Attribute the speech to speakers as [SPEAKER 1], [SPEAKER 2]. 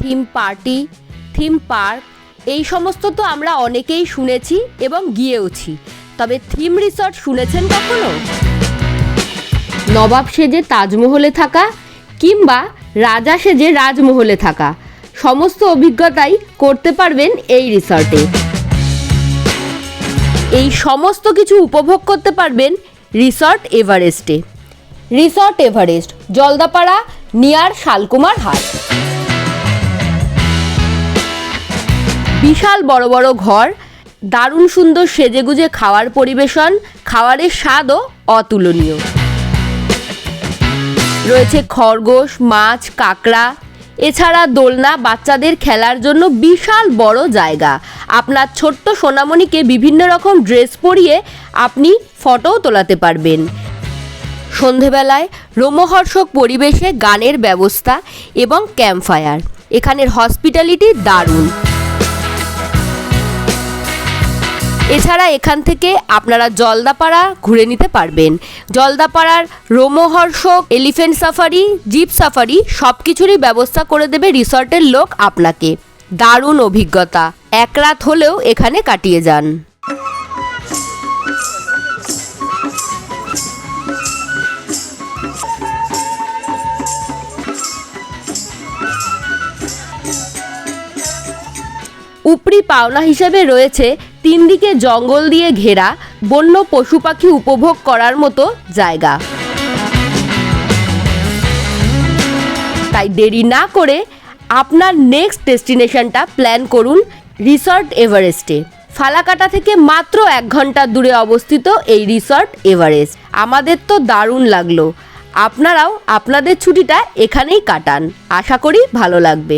[SPEAKER 1] Theme party, theme park, এই সমস্ত তো আমরা অনেকেই শুনেছি এবং গিয়েওছি। তবে থিম রিসর্ট শুনেছেন কখনো? নবাব সেজে তাজমহলে থাকা কিংবা রাজা সেজে রাজমহলে থাকা, সমস্ত অভিজ্ঞতাই করতে পারবেন এই রিসর্টে। এই সমস্ত কিছু উপভোগ করতে পারবেন রিসর্ট এভারেস্টে। Resort Everest, Jaldapara, near Salkumar Hat. বিশাল বড় বড় ঘর, দারুণ সুন্দর সেজেগুজে খাওয়ার পরিবেশন, খাবারের স্বাদও অতুলনীয়। রয়েছে খরগোশ, মাছ, কাঁকড়া, এছাড়া দোলনা, বাচ্চাদের খেলার জন্য বিশাল বড় জায়গা। আপনার ছোট্ট সোনামণিকে বিভিন্ন রকম ড্রেস পরিয়ে আপনি ফটোও তোলাতে পারবেন। সন্ধেবেলায় রোমহর্ষক পরিবেশে গানের ব্যবস্থা এবং ক্যাম্পফায়ার। এখানের হসপিটালিটি দারুণ। এছাড়া এখান থেকে আপনারা জলদাপাড়া ঘুরে নিতে পারবেন। জলদাপাড়ার রোমহর্ষক এলিফ্যান্ট সাফারি, জিপ সাফারি সব কিছুরই ব্যবস্থা করে দেবে রিসর্টের লোক আপনাকে। দারুণ অভিজ্ঞতা, এক রাত হলেও এখানে কাটিয়ে যান। উপরি পাওনা হিসেবে রয়েছে 3 দিকে জঙ্গল দিয়ে ঘেরা বন্য পশু পাখি উপভোগ করার মতো জায়গা। তাই দেরি না করে আপনার নেক্সট ডেস্টিনেশনটা প্ল্যান করুন রিসর্ট এভারেস্টে। ফালাকাটা থেকে মাত্র 1 ঘন্টা দূরে অবস্থিত এই রিসর্ট এভারেস্ট। আমাদের তো দারুণ লাগলো। আপনারাও আপনাদের ছুটিটা এখানেই কাটান, আশা করি ভালো লাগবে।